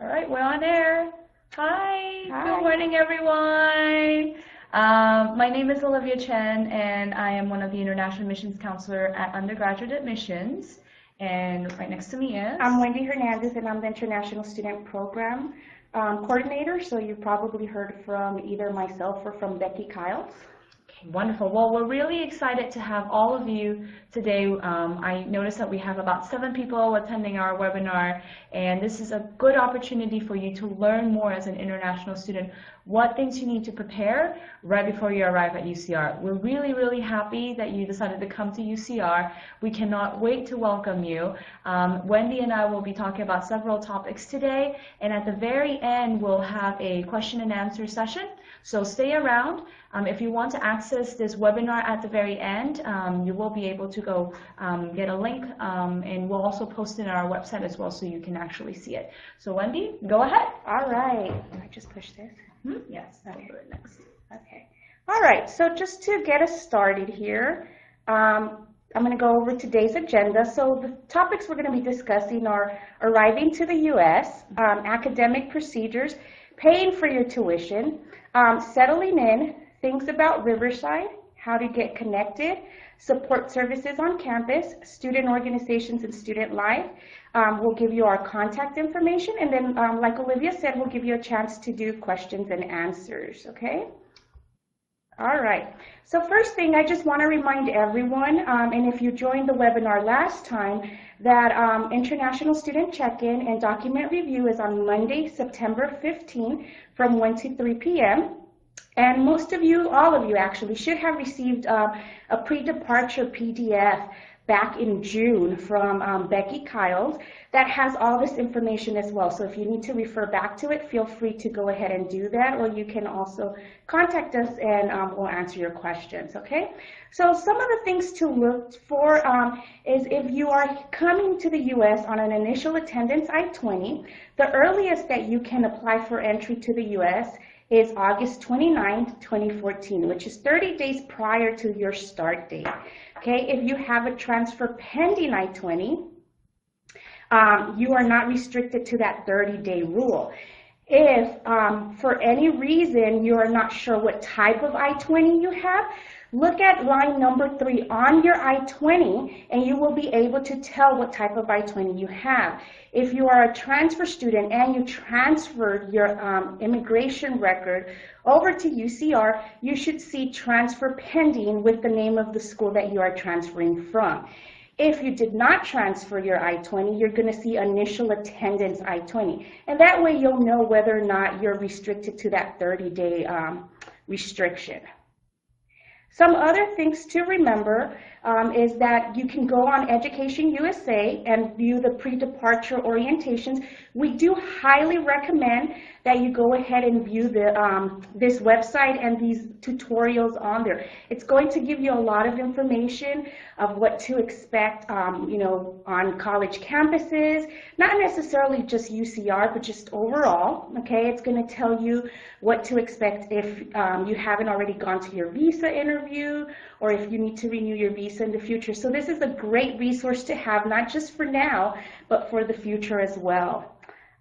All right, we're on air. Hi, Hi. good morning, everyone. My name is Olivia Chen, and I am one of the International Admissions Counselor at Undergraduate Admissions. And right next to me is... I'm Wendy Hernandez, and I'm the International Student Program Coordinator, so you probably heard from either myself or from Becky Kiles. Okay, wonderful. Well, we're really excited to have all of you today. I noticed that we have about 7 people attending our webinar, and this is a good opportunity for you to learn more as an international student, what things you need to prepare right before you arrive at UCR. We're really, really happy that you decided to come to UCR. We cannot wait to welcome you. Wendy and I will be talking about several topics today, and at the very end, we'll have a question and answer session. So stay around. If you want to access this webinar at the very end, you will be able to go get a link, and we'll also post it on our website as well so you can actually see it. So Wendy, go ahead. All right. Can I just push this? Yes, I'll do it next. Okay. All right. So just to get us started here, I'm going to go over today's agenda. So the topics we're going to be discussing are arriving to the U.S., academic procedures, paying for your tuition, settling in, things about Riverside, how to get connected, support services on campus, student organizations and student life. We'll give you our contact information, and then like Olivia said, we'll give you a chance to do questions and answers, okay? All right, so first thing, I just want to remind everyone, and if you joined the webinar last time, that International Student Check-In and Document Review is on Monday, September 15 from 1 to 3 p.m. And most of you, all of you actually, should have received a pre-departure PDF back in June from Becky Kiles that has all this information as well. So if you need to refer back to it, feel free to go ahead and do that, or you can also contact us and we'll answer your questions, okay? So some of the things to look for is if you are coming to the U.S. on an initial attendance I-20, the earliest that you can apply for entry to the U.S. is August 29th, 2014, which is 30 days prior to your start date. Okay, if you have a transfer pending I-20, you are not restricted to that 30-day rule. If for any reason you are not sure what type of I-20 you have, look at line number 3 on your I-20 and you will be able to tell what type of I-20 you have. If you are a transfer student and you transferred your immigration record over to UCR, you should see transfer pending with the name of the school that you are transferring from. If you did not transfer your I-20, you're going to see initial attendance I-20. And that way you'll know whether or not you're restricted to that 30-day restriction. Some other things to remember is that you can go on Education USA and view the pre-departure orientations. We do highly recommend that you go ahead and view this website and these tutorials on there. It's going to give you a lot of information of what to expect, you know, on college campuses, not necessarily just UCR, but just overall, okay? It's going to tell you what to expect if you haven't already gone to your visa interview or if you need to renew your visa in the future. So this is a great resource to have, not just for now, but for the future as well.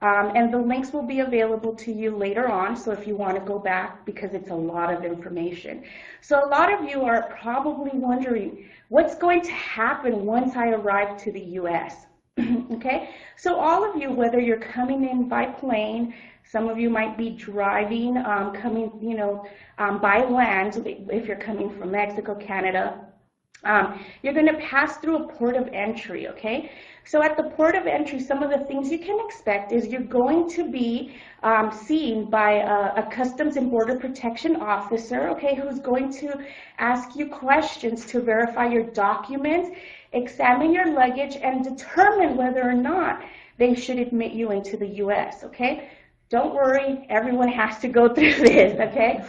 And the links will be available to you later on, so if you want to go back, because it's a lot of information. So a lot of you are probably wondering, what's going to happen once I arrive to the U.S.? Okay, so all of you, whether you're coming in by plane, some of you might be driving, coming, you know, by land, if you're coming from Mexico, Canada, you're going to pass through a port of entry, okay? So at the port of entry, some of the things you can expect is you're going to be seen by a Customs and Border Protection officer, okay, who's going to ask you questions to verify your documents, examine your luggage, and determine whether or not they should admit you into the U.S., okay? Don't worry, everyone has to go through this, okay?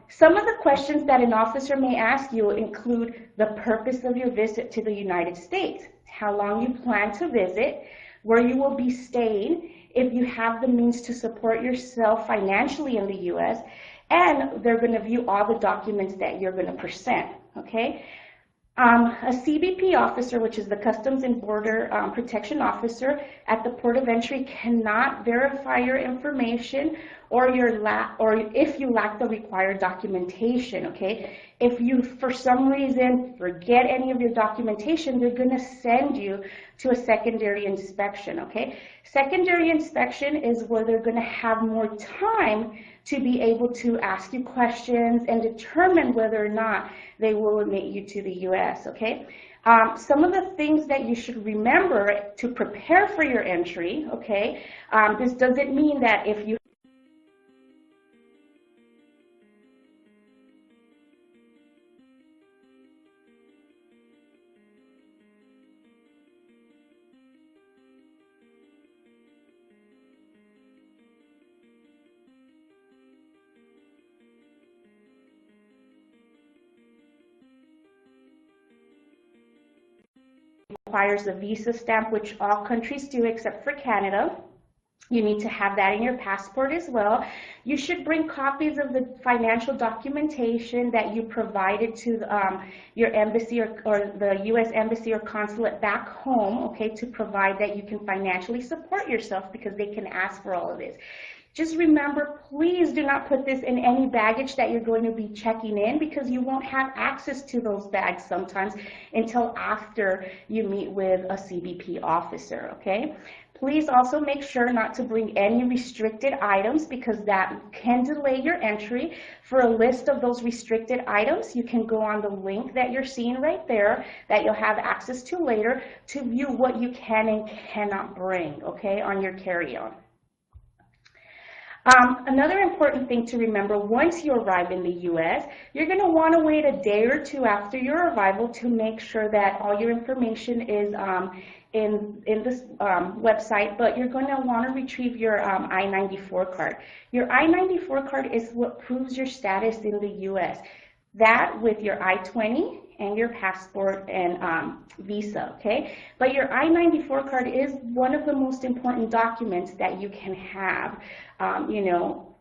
Some of the questions that an officer may ask you include the purpose of your visit to the United States, how long you plan to visit, where you will be staying, if you have the means to support yourself financially in the U.S., and they're going to view all the documents that you're going to present, okay? A CBP officer, which is the Customs and Border Protection Officer at the port of entry, cannot verify your information or if you lack the required documentation, okay? If you, for some reason, forget any of your documentation, they're going to send you to a secondary inspection, okay? Secondary inspection is where they're going to have more time to be able to ask you questions and determine whether or not they will admit you to the U.S., okay? Some of the things that you should remember to prepare for your entry, okay? This doesn't mean that if you requires a visa stamp, which all countries do except for Canada. You need to have that in your passport as well. You should bring copies of the financial documentation that you provided to your embassy or the U.S. embassy or consulate back home, okay, to provide that you can financially support yourself, because they can ask for all of this. Just remember, please do not put this in any baggage that you're going to be checking in, because you won't have access to those bags sometimes until after you meet with a CBP officer, okay? Please also make sure not to bring any restricted items, because that can delay your entry. For a list of those restricted items, you can go on the link that you're seeing right there that you'll have access to later to view what you can and cannot bring, okay, on your carry-on. Another important thing to remember, once you arrive in the U.S., you're going to want to wait a day or two after your arrival to make sure that all your information is in this website, but you're going to want to retrieve your I-94 card. Your I-94 card is what proves your status in the U.S. That with your I-20 and your passport and visa, okay? But your I-94 card is one of the most important documents that you can have, you know,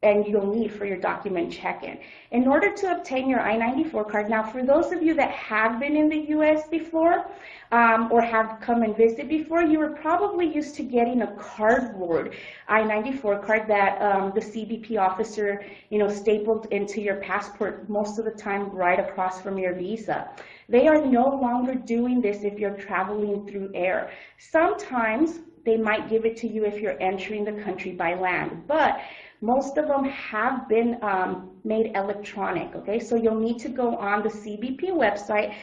and you'll need for your document check-in. In order to obtain your I-94 card, now for those of you that have been in the U.S. before or have come and visited before, you were probably used to getting a cardboard I-94 card that the CBP officer, you know, stapled into your passport most of the time right across from your visa. They are no longer doing this if you're traveling through air. Sometimes they might give it to you if you're entering the country by land, but most of them have been made electronic, okay? So you'll need to go on the CBP website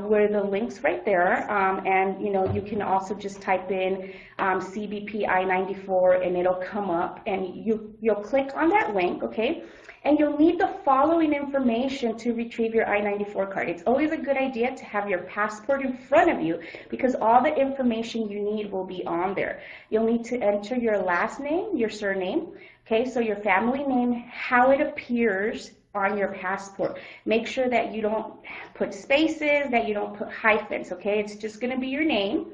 where the link's right there, and you know, you can also just type in CBP I-94 and it'll come up, and you'll click on that link, okay? And you'll need the following information to retrieve your I-94 card. It's always a good idea to have your passport in front of you, because all the information you need will be on there. You'll need to enter your last name, your surname, okay, so your family name, how it appears on your passport. Make sure that you don't put spaces, that you don't put hyphens, okay? It's just going to be your name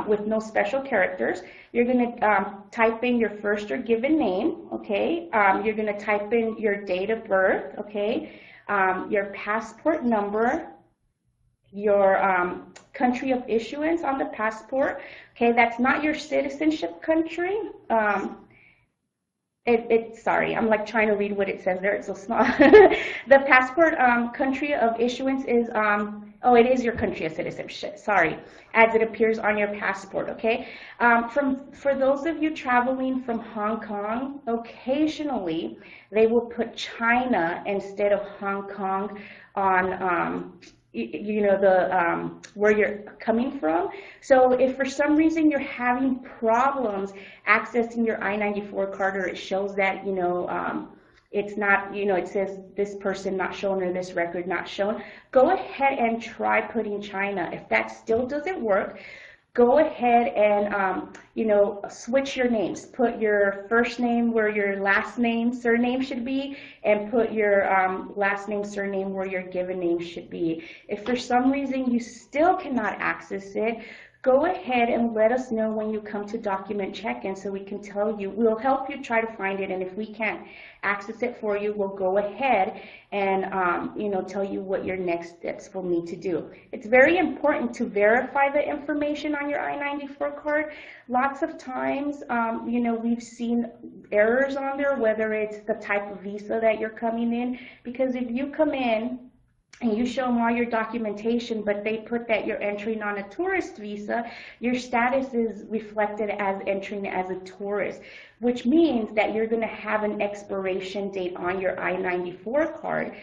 with no special characters. You're going to type in your first or given name, okay? You're going to type in your date of birth, okay? Your passport number, your country of issuance on the passport, okay? That's not your citizenship country. Sorry, I'm like trying to read what it says there, it's so small. The passport country of issuance is, oh, it is your country of citizenship, sorry, as it appears on your passport, okay? For those of you traveling from Hong Kong, occasionally they will put China instead of Hong Kong on you know, the where you're coming from. So if for some reason you're having problems accessing your I-94 card, or it shows that, you know, it's not, you know, it says this person not shown or this record not shown, go ahead and try putting China. If that still doesn't work, go ahead and, you know, switch your names. Put your first name where your last name, surname should be, and put your last name, surname where your given name should be. If for some reason you still cannot access it, go ahead and let us know when you come to document check-in so we can tell you. We'll help you try to find it, and if we can't access it for you, we'll go ahead and tell you what your next steps will need to do. It's very important to verify the information on your I-94 card. Lots of times, we've seen errors on there, whether it's the type of visa that you're coming in, because if you come in and you show them all your documentation, but they put that you're entering on a tourist visa, your status is reflected as entering as a tourist, which means that you're going to have an expiration date on your I-94 card,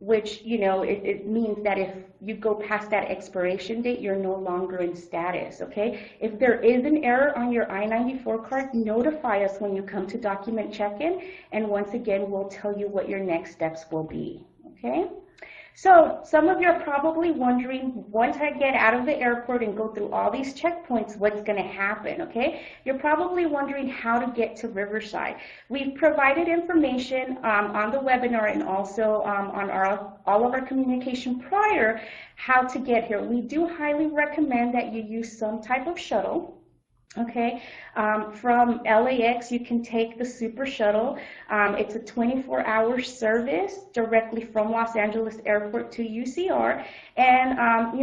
which, it means that if you go past that expiration date, you're no longer in status, okay? If there is an error on your I-94 card, notify us when you come to document check-in, and once again, we'll tell you what your next steps will be, okay? So some of you are probably wondering, once I get out of the airport and go through all these checkpoints, what's going to happen, okay? You're probably wondering how to get to Riverside. We've provided information on the webinar and also on all of our communication prior how to get here. We do highly recommend that you use some type of shuttle. Okay, from LAX, you can take the Super Shuttle. It's a 24-hour service directly from Los Angeles Airport to UCR. And,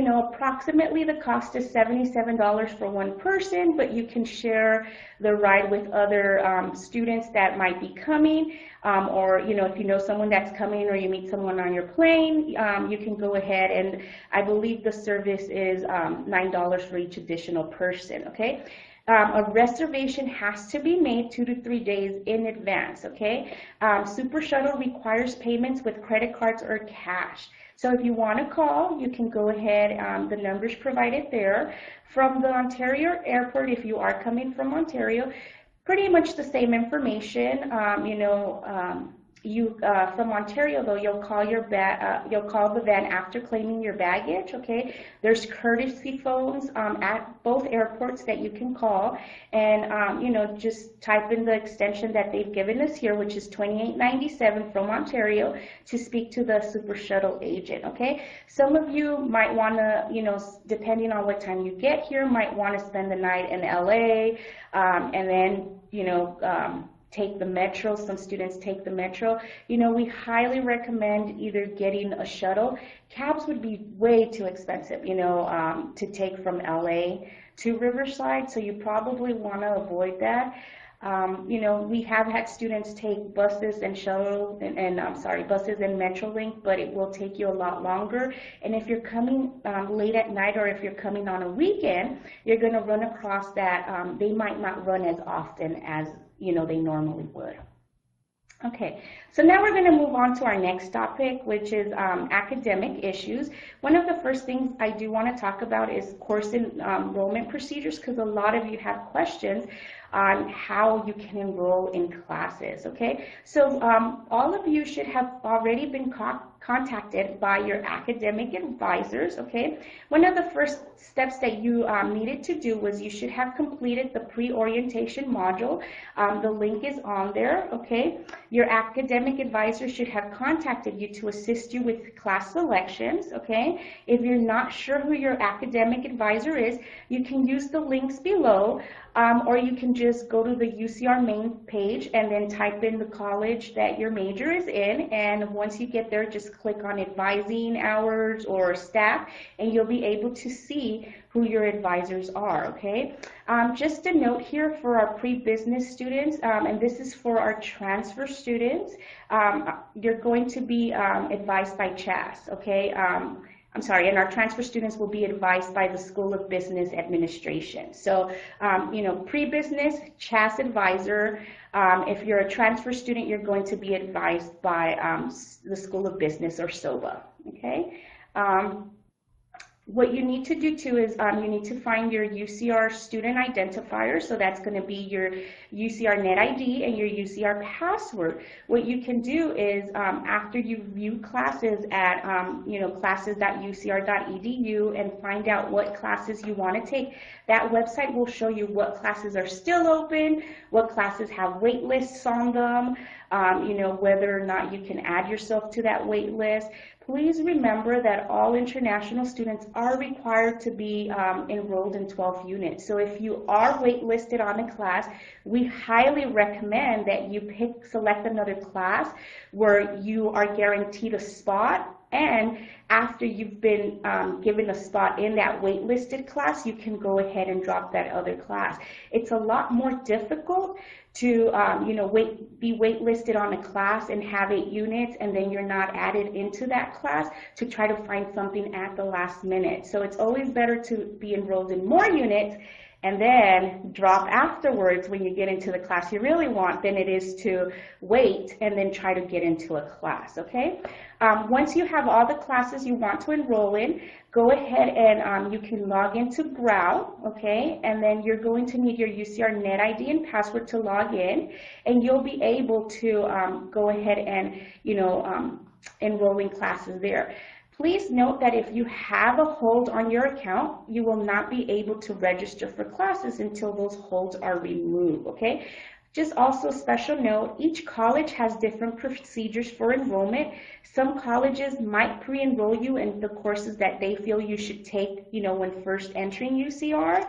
approximately the cost is $77 for one person, but you can share the ride with other students that might be coming. Or, if you know someone that's coming or you meet someone on your plane, you can go ahead, and I believe the service is $9 for each additional person, okay? A reservation has to be made 2 to 3 days in advance, okay? Super Shuttle requires payments with credit cards or cash. So if you want to call, you can go ahead, the numbers provided there. From the Ontario airport, if you are coming from Ontario, pretty much the same information. From Ontario though, you'll call the van after claiming your baggage. Okay, there's courtesy phones at both airports that you can call, and just type in the extension that they've given us here, which is 2897 from Ontario, to speak to the Super Shuttle agent. Okay, some of you might want to, depending on what time you get here, might want to spend the night in LA, and then take the metro. Some students take the metro. We highly recommend either getting a shuttle. Cabs would be way too expensive, to take from LA to Riverside, so you probably want to avoid that. We have had students take buses and shuttle, buses and Metrolink, but it will take you a lot longer. And if you're coming late at night, or if you're coming on a weekend, you're going to run across that they might not run as often as they normally would. Okay, so now we're going to move on to our next topic, which is academic issues. One of the first things I do want to talk about is course enrollment procedures, because a lot of you have questions on how you can enroll in classes, okay? So all of you should have already been contacted by your academic advisors, okay? One of the first steps that you needed to do was you should have completed the pre-orientation module. The link is on there, okay? Your academic advisor should have contacted you to assist you with class selections, okay? If you're not sure who your academic advisor is, you can use the links below, or you can just go to the UCR main page and then type in the college that your major is in, and once you get there, just click on advising hours or staff, and you'll be able to see who your advisors are, okay? Just a note here for our pre-business students, and this is for our transfer students, you're going to be advised by CHAS, okay? And our transfer students will be advised by the School of Business Administration. So, pre-business, CHAS advisor. If you're a transfer student, you're going to be advised by the School of Business, or SOBA, okay? What you need to do too is you need to find your UCR student identifier. So that's going to be your UCR net ID and your UCR password. What you can do is after you view classes at classes.ucr.edu and find out what classes you want to take, that website will show you what classes are still open, what classes have wait lists on them, whether or not you can add yourself to that wait list. Please remember that all international students are required to be enrolled in 12 units. So if you are waitlisted on a class, we highly recommend that you select another class where you are guaranteed a spot, and after you've been given a spot in that waitlisted class, you can go ahead and drop that other class. It's a lot more difficult to be waitlisted on a class and have 8 units and then you're not added into that class to try to find something at the last minute. So it's always better to be enrolled in more units and then drop afterwards when you get into the class you really want than it is to wait and then try to get into a class, okay? Once you have all the classes you want to enroll in, go ahead and you can log into Grow, okay? And then you're going to need your UCR Net ID and password to log in, and you'll be able to go ahead and, enroll in classes there. Please note that if you have a hold on your account, you will not be able to register for classes until those holds are removed, okay? Just also special note, each college has different procedures for enrollment. Some colleges might pre-enroll you in the courses that they feel you should take, when first entering UCR.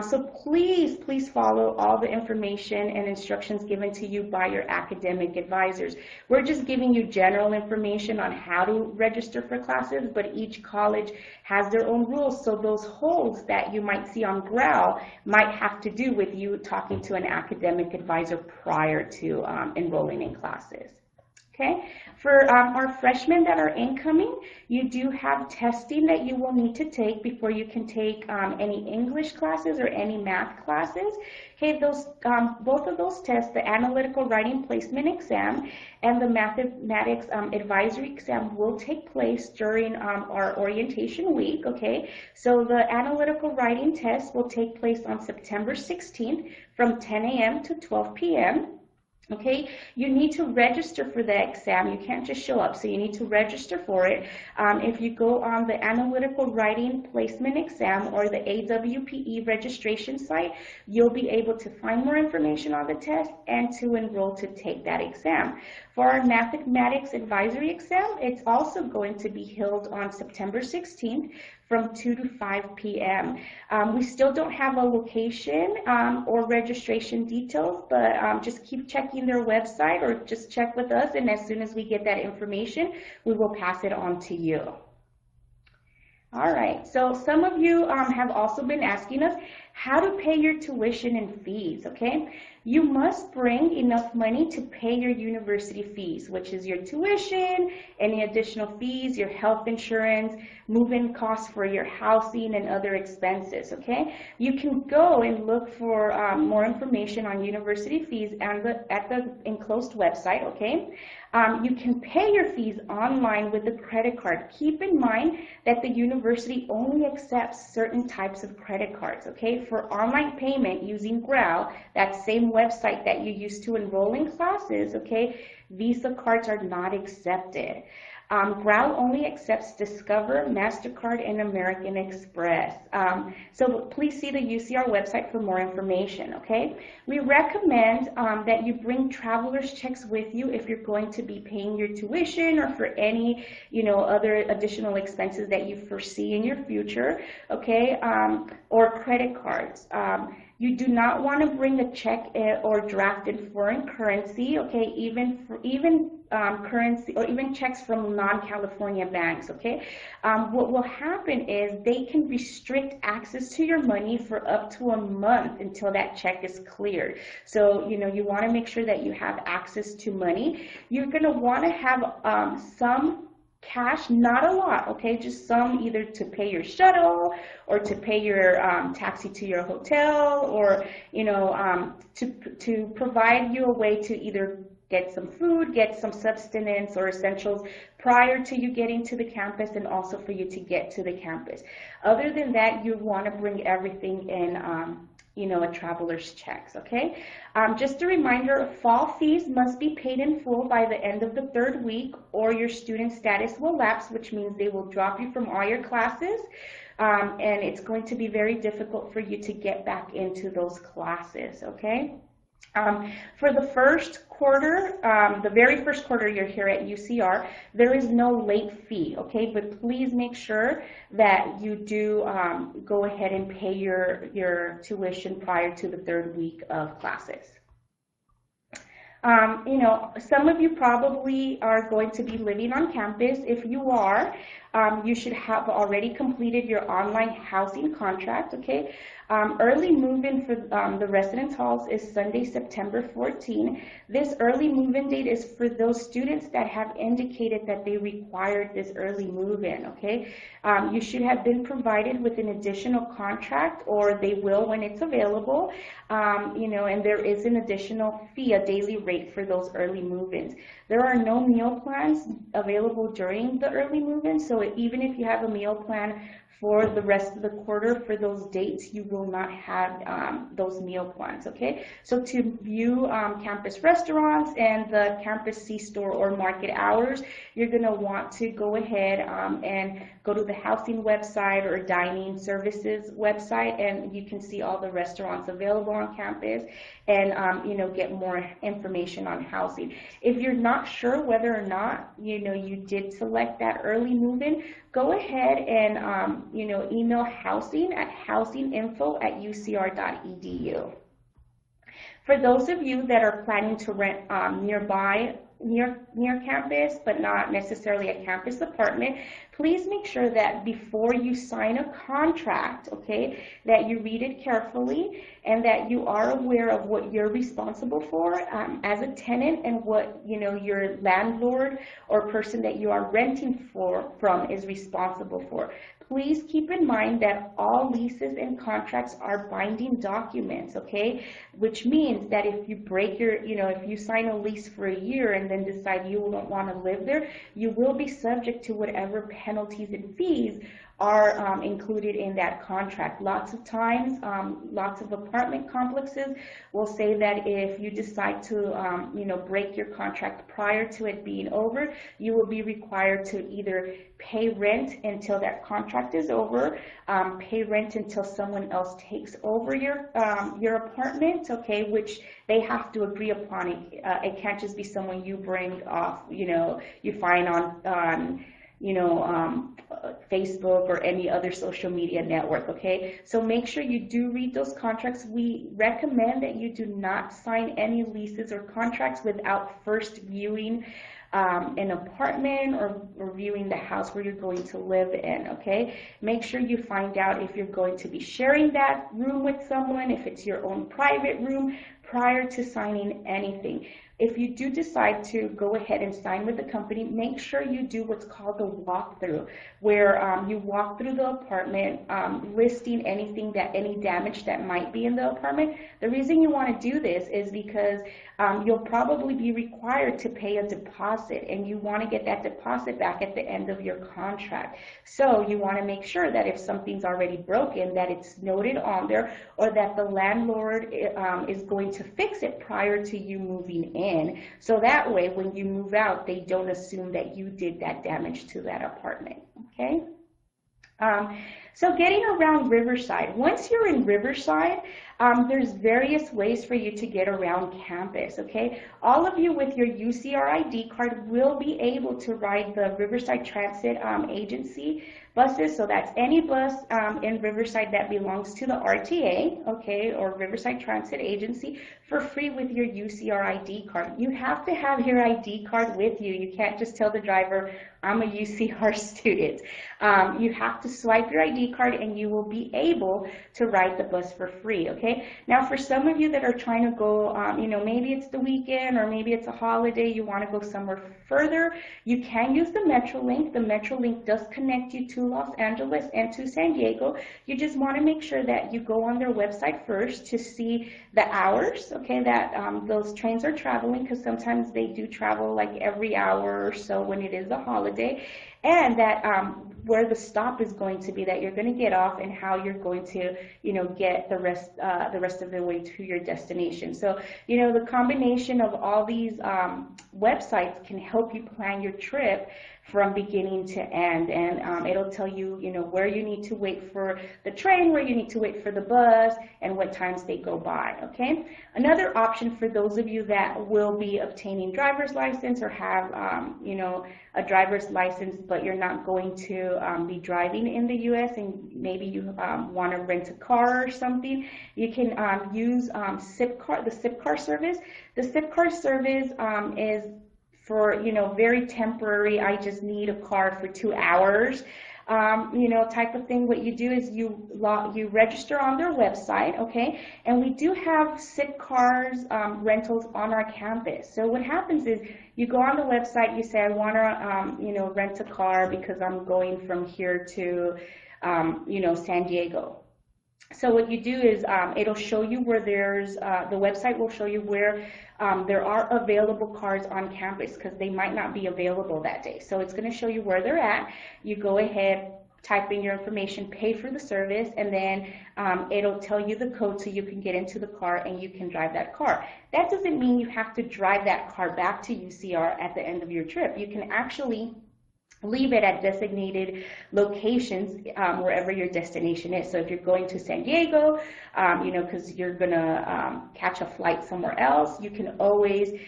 So please follow all the information and instructions given to you by your academic advisors. We're just giving you general information on how to register for classes, but each college has their own rules. So those holds that you might see on Growl might have to do with you talking to an academic advisor prior to enrolling in classes. Okay, for our freshmen that are incoming, you do have testing that you will need to take before you can take any English classes or any math classes. Okay, both of those tests, the analytical writing placement exam and the mathematics advisory exam, will take place during our orientation week. Okay, so the analytical writing test will take place on September 16th from 10 a.m. to 12 p.m. Okay, you need to register for the exam. You can't just show up, so you need to register for it. If you go on the Analytical Writing Placement Exam or the AWPE registration site, you'll be able to find more information on the test and to enroll to take that exam. For our Mathematics Advisory Exam, it's also going to be held on September 16th from 2 to 5 p.m. We still don't have a location or registration details, but just keep checking their website or just check with us, and as soon as we get that information, we will pass it on to you. All right, so some of you have also been asking us how to pay your tuition and fees, okay? You must bring enough money to pay your university fees, which is your tuition, any additional fees, your health insurance, move-in costs for your housing, and other expenses, okay? You can go and look for more information on university fees at the enclosed website, okay? You can pay your fees online with a credit card. Keep in mind that the university only accepts certain types of credit cards, okay? For online payment using Growl, that same website that you use to enroll in classes, okay, Visa cards are not accepted. Growl only accepts Discover, MasterCard, and American Express. So please see the UCR website for more information, okay? We recommend that you bring traveler's checks with you if you're going to be paying your tuition or for any, other additional expenses that you foresee in your future, okay? Or credit cards. You do not want to bring a check or draft in foreign currency, okay, even currency or even checks from non-California banks, okay? What will happen is they can restrict access to your money for up to a month until that check is cleared. So, you want to make sure that you have access to money. You're going to want to have some cash, not a lot, okay, just some, either to pay your shuttle or to pay your taxi to your hotel, or to provide you a way to either get some food, get some sustenance or essentials prior to you getting to the campus, and also for you to get to the campus. Other than that, you want to bring everything in a traveler's checks, okay? Just a reminder, fall fees must be paid in full by the end of the 3rd week, or your student status will lapse, which means they will drop you from all your classes, and it's going to be very difficult for you to get back into those classes, okay? For the first quarter, the very first quarter you're here at UCR, there is no late fee, okay? But please make sure that you do go ahead and pay your tuition prior to the third week of classes. Some of you probably are going to be living on campus. If you are, you should have already completed your online housing contract, okay? Early move-in for the residence halls is Sunday, September 14. This early move-in date is for those students that have indicated that they required this early move-in, okay? You should have been provided with an additional contract, or they will when it's available, and there is an additional fee, a daily rate for those early move-ins. There are no meal plans available during the early move-in, so even if you have a meal plan for the rest of the quarter, for those dates, you will not have those meal plans, okay? So to view campus restaurants and the campus C-store or market hours, you're gonna want to go ahead and go to the housing website or dining services website, and you can see all the restaurants available on campus and get more information on housing. If you're not sure whether or not you did select that early move-in, go ahead and email housing at housinginfo@ucr.edu. For those of you that are planning to rent near campus, but not necessarily a campus apartment, please make sure that before you sign a contract, okay, that you read it carefully and that you are aware of what you're responsible for as a tenant and what your landlord or person that you are renting from is responsible for. Please keep in mind that all leases and contracts are binding documents, okay? Which means that if you break if you sign a lease for a year and then decide you don't want to live there, you will be subject to whatever penalties and fees are included in that contract. Lots of times, lots of apartment complexes will say that if you decide to, break your contract prior to it being over, you will be required to either pay rent until that contract is over, pay rent until someone else takes over your apartment, okay, which they have to agree upon it. It can't just be someone you bring off, you find on Facebook or any other social media network, okay? So make sure you do read those contracts. We recommend that you do not sign any leases or contracts without first viewing an apartment or viewing the house where you're going to live in, okay? Make sure you find out if you're going to be sharing that room with someone, if it's your own private room, prior to signing anything. If you do decide to go ahead and sign with the company, make sure you do what's called a walkthrough, where you walk through the apartment, listing any damage that might be in the apartment. The reason you want to do this is because you'll probably be required to pay a deposit, and you want to get that deposit back at the end of your contract. So you want to make sure that if something's already broken, that it's noted on there, or that the landlord is going to fix it prior to you moving in. So that way, when you move out, they don't assume that you did that damage to that apartment, okay? So getting around Riverside. Once you're in Riverside, there's various ways for you to get around campus, okay? All of you with your UCR ID card will be able to ride the Riverside Transit Agency buses. So that's any bus in Riverside that belongs to the RTA, okay, or Riverside Transit Agency, for free with your UCR ID card. You have to have your ID card with you. You can't just tell the driver, I'm a UCR student. You have to swipe your ID card and you will be able to ride the bus for free, okay? Now for some of you that are trying to go, maybe it's the weekend or maybe it's a holiday, you want to go somewhere further, you can use the Metrolink. The Metrolink does connect you to Los Angeles and to San Diego. You just want to make sure that you go on their website first to see the hours, okay, that those trains are traveling, because sometimes they do travel like every hour or so when it is a holiday. and that where the stop is going to be, that you're going to get off, and how you're going to, get the rest of the way to your destination. So, the combination of all these websites can help you plan your trip from beginning to end, and it'll tell you, where you need to wait for the train, where you need to wait for the bus, and what times they go by. Okay. Another option for those of you that will be obtaining driver's license, or have, a driver's license, but you're not going to be driving in the U.S., and maybe you want to rent a car or something, you can use the SIP service. The SIP service is for, very temporary, I just need a car for 2 hours, type of thing. What you do is you register on their website, okay? And we do have SIP cars rentals on our campus. So what happens is you go on the website, you say, I want to, rent a car because I'm going from here to, San Diego. So what you do is it'll show you where the website will show you where there are available cars on campus, because they might not be available that day. So it's going to show you where they're at. You go ahead, type in your information, pay for the service, and then it'll tell you the code so you can get into the car and you can drive that car. That doesn't mean you have to drive that car back to UCR at the end of your trip. You can actually leave it at designated locations wherever your destination is. So if you're going to San Diego, because you're gonna catch a flight somewhere else, you can always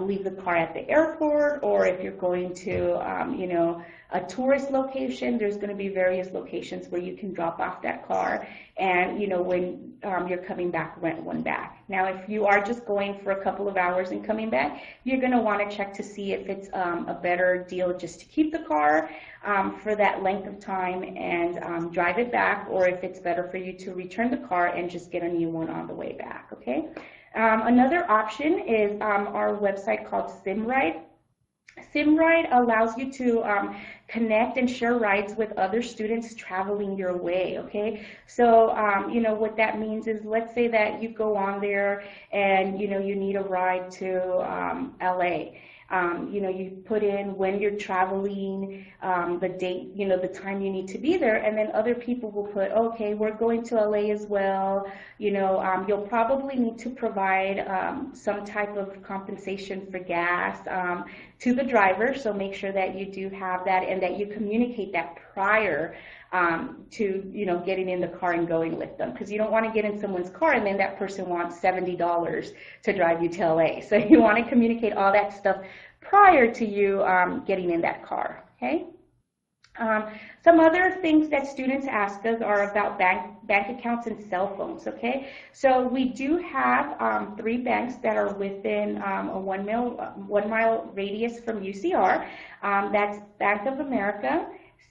leave the car at the airport. Or if you're going to, a tourist location, there's going to be various locations where you can drop off that car, and when you're coming back, rent one back. Now, if you are just going for a couple of hours and coming back, you're going to want to check to see if it's a better deal just to keep the car for that length of time and drive it back, or if it's better for you to return the car and just get a new one on the way back. Okay. Another option is our website called SimRide. SimRide allows you to connect and share rides with other students traveling your way, okay? So, what that means is, let's say that you go on there and, you need a ride to LA. You put in when you're traveling, the date, the time you need to be there, and then other people will put, okay, we're going to LA as well. You'll probably need to provide some type of compensation for gas to the driver, so make sure that you do have that and that you communicate that prior to getting in the car and going with them, because you don't want to get in someone's car and then that person wants $70 to drive you to LA. So you want to communicate all that stuff prior to you getting in that car. Okay. Some other things that students ask us are about bank accounts and cell phones. Okay, so we do have 3 banks that are within a 1 mile radius from UCR. That's Bank of America,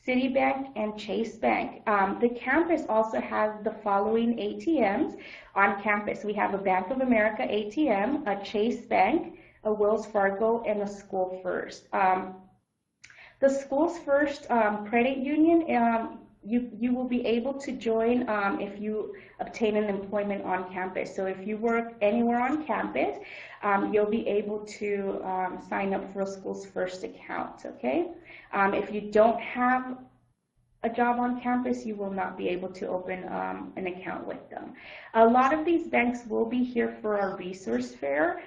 Citibank, and Chase Bank. The campus also has the following ATMs on campus. We have a Bank of America ATM, a Chase Bank, a Wells Fargo, and a School First. The Schools First Credit Union, you will be able to join if you obtain an employment on campus. So if you work anywhere on campus, you'll be able to sign up for a Schools First account, okay? If you don't have a job on campus, you will not be able to open an account with them. A lot of these banks will be here for our resource fair.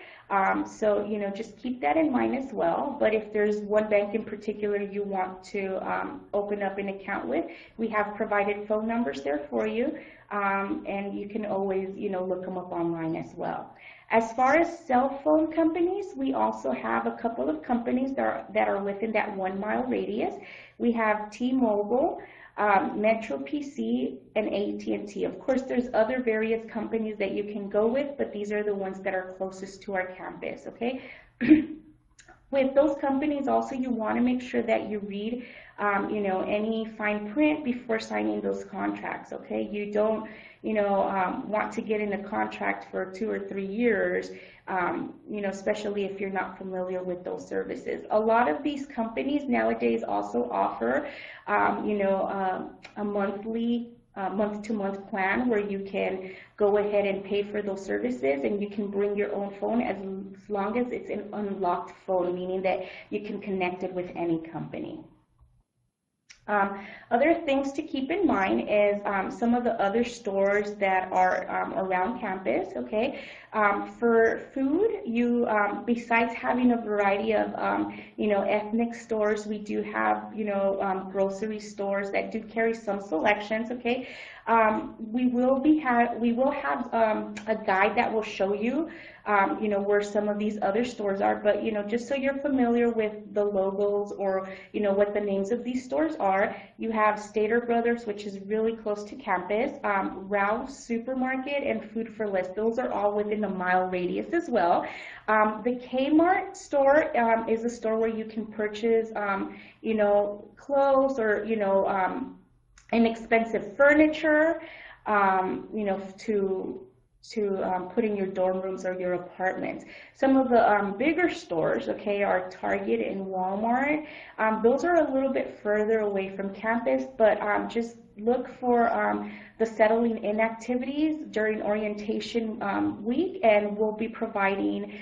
So, just keep that in mind as well. But if there's one bank in particular you want to open up an account with, we have provided phone numbers there for you, and you can always, look them up online as well. As far as cell phone companies, we also have a couple of companies that are within that 1 mile radius. We have T-Mobile, Metro PC, and AT&T. Of course, there's other various companies that you can go with, but these are the ones that are closest to our campus, okay? With those companies also, you want to make sure that you read, any fine print before signing those contracts, okay? You don't, want to get in a contract for 2 or 3 years, especially if you're not familiar with those services. A lot of these companies nowadays also offer, a monthly, month-to-month plan where you can go ahead and pay for those services, and you can bring your own phone as long as it's an unlocked phone, meaning that you can connect it with any company. Other things to keep in mind is some of the other stores that are around campus, okay? For food, you, besides having a variety of, ethnic stores, we do have, grocery stores that do carry some selections, okay? We will have a guide that will show you, where some of these other stores are, but, just so you're familiar with the logos or, what the names of these stores are, you have Stater Brothers, which is really close to campus, Ralph's Supermarket, and Food for Less. Those are all within a mile radius as well. The Kmart store is a store where you can purchase, clothes or, inexpensive furniture, to put in your dorm rooms or your apartments. Some of the bigger stores, okay, are Target and Walmart. Those are a little bit further away from campus, but just look for the settling in activities during orientation week, and we'll be providing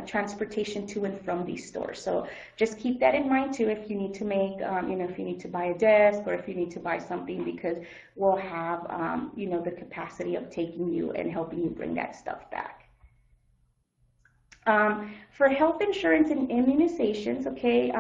transportation to and from these stores. So just keep that in mind too if you need to make, if you need to buy a desk or if you need to buy something, because we'll have, the capacity of taking you and helping you bring that stuff back. For health insurance and immunizations, okay,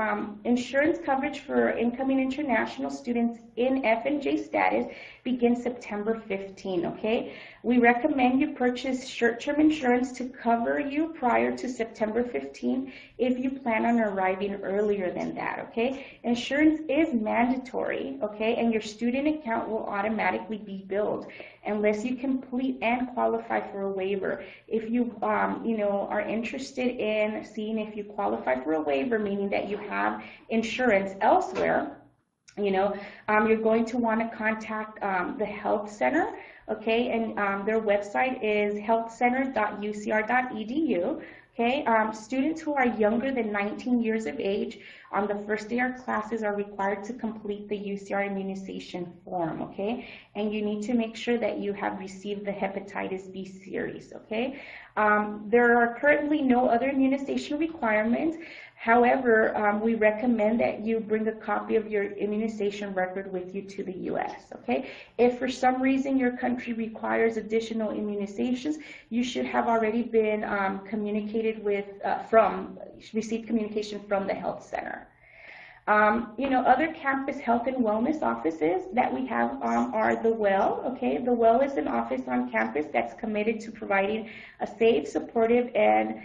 insurance coverage for incoming international students in F&J status begins September 15, okay? We recommend you purchase short-term insurance to cover you prior to September 15 if you plan on arriving earlier than that, okay? Insurance is mandatory, okay, and your student account will automatically be billed unless you complete and qualify for a waiver. If you, are interested in seeing if you qualify for a waiver, meaning that you have insurance elsewhere, you're going to want to contact the health center, okay, and their website is healthcenter.ucr.edu. Okay, students who are younger than 19 years of age on the first day of classes are required to complete the UCR immunization form, okay? And you need to make sure that you have received the hepatitis B series, okay? There are currently no other immunization requirements. However, we recommend that you bring a copy of your immunization record with you to the U.S., okay? If for some reason your country requires additional immunizations, you should have already been communicated with, received communication from the health center. Other campus health and wellness offices that we have are the Well, okay? The Well is an office on campus that's committed to providing a safe, supportive, and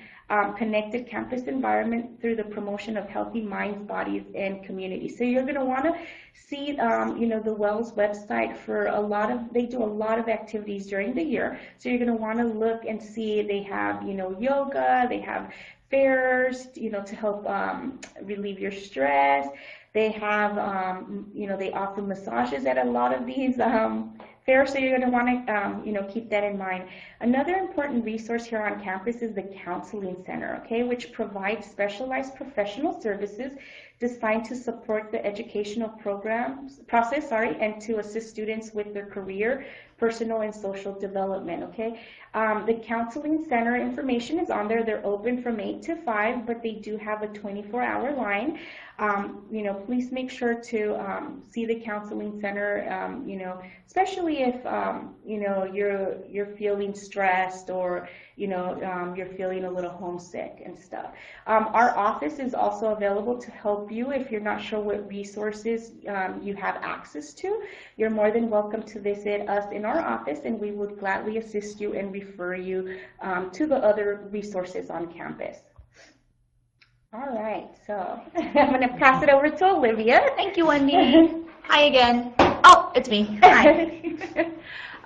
connected campus environment through the promotion of healthy minds, bodies, and communities. So you're going to want to see, the Well's website for they do a lot of activities during the year. So you're going to want to look and see they have, yoga, they have fairs, to help relieve your stress. They have, they offer massages at a lot of these fairs, so you're going to want to, keep that in mind. Another important resource here on campus is the Counseling Center, okay, which provides specialized professional services designed to support the educational process, and to assist students with their career, personal, and social development, okay? The Counseling Center information is on there. They're open from 8 to 5, but they do have a 24-hour line. Please make sure to see the Counseling Center, especially if, you're feeling stressed or, you're feeling a little homesick and stuff. Our office is also available to help you if you're not sure what resources you have access to. You're more than welcome to visit us in our office, and we would gladly assist you and refer you to the other resources on campus. All right, so I'm going to pass it over to Olivia. Thank you, Wendy. Hi again. Oh, it's me. Hi.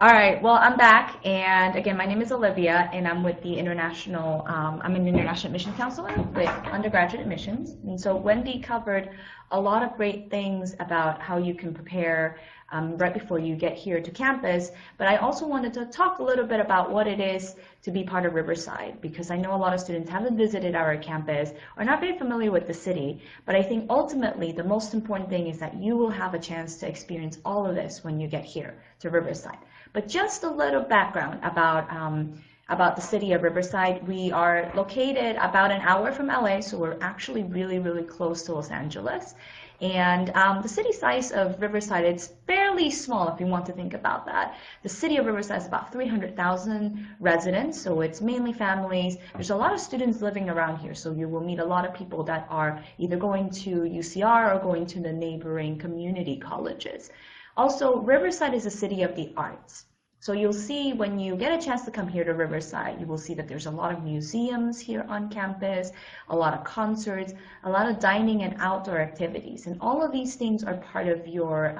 All right, well, I'm back, and again, my name is Olivia, and I'm with the International, I'm an International Admissions Counselor with undergraduate admissions. And so Wendy covered a lot of great things about how you can prepare right before you get here to campus, but I also wanted to talk a little bit about what it is to be part of Riverside, because I know a lot of students haven't visited our campus or not very familiar with the city, but I think ultimately the most important thing is that you will have a chance to experience all of this when you get here to Riverside. But just a little background about the city of Riverside. We are located about an hour from LA, so we're actually really, really close to Los Angeles. And the city size of Riverside, it's fairly small if you want to think about that. The city of Riverside is about 300,000 residents, so it's mainly families. There's a lot of students living around here, so you will meet a lot of people that are either going to UCR or going to the neighboring community colleges. Also, Riverside is a city of the arts. So you'll see when you get a chance to come here to Riverside, you will see that there's a lot of museums here on campus, a lot of concerts, a lot of dining and outdoor activities. And all of these things are part of your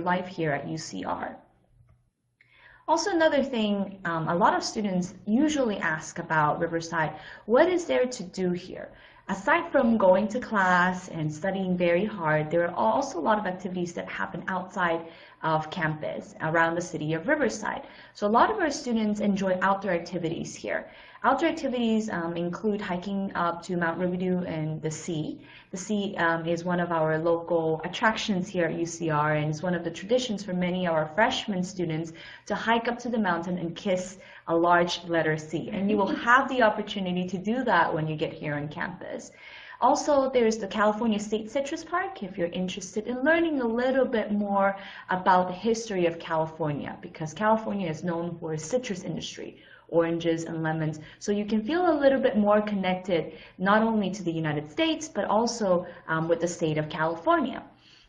life here at UCR. Also, another thing, a lot of students usually ask about Riverside, what is there to do here? Aside from going to class and studying very hard, there are also a lot of activities that happen outside of campus around the city of Riverside. So a lot of our students enjoy outdoor activities here. Outdoor activities include hiking up to Mount Rubidoux and the sea. The sea is one of our local attractions here at UCR, and it's one of the traditions for many of our freshman students to hike up to the mountain and kiss a large letter C. And you will have the opportunity to do that when you get here on campus. Also, there's the California State Citrus Park if you're interested in learning a little bit more about the history of California, because California is known for its citrus industry, oranges and lemons. So you can feel a little bit more connected not only to the United States, but also with the state of California.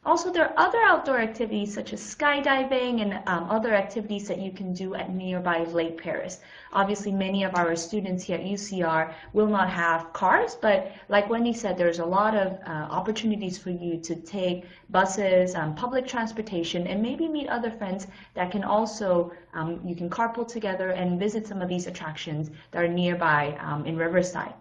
Also, there are other outdoor activities such as skydiving and other activities that you can do at nearby Lake Paris. Obviously, many of our students here at UCR will not have cars, but like Wendy said, there's a lot of opportunities for you to take buses, public transportation, and maybe meet other friends that can also, you can carpool together and visit some of these attractions that are nearby in Riverside.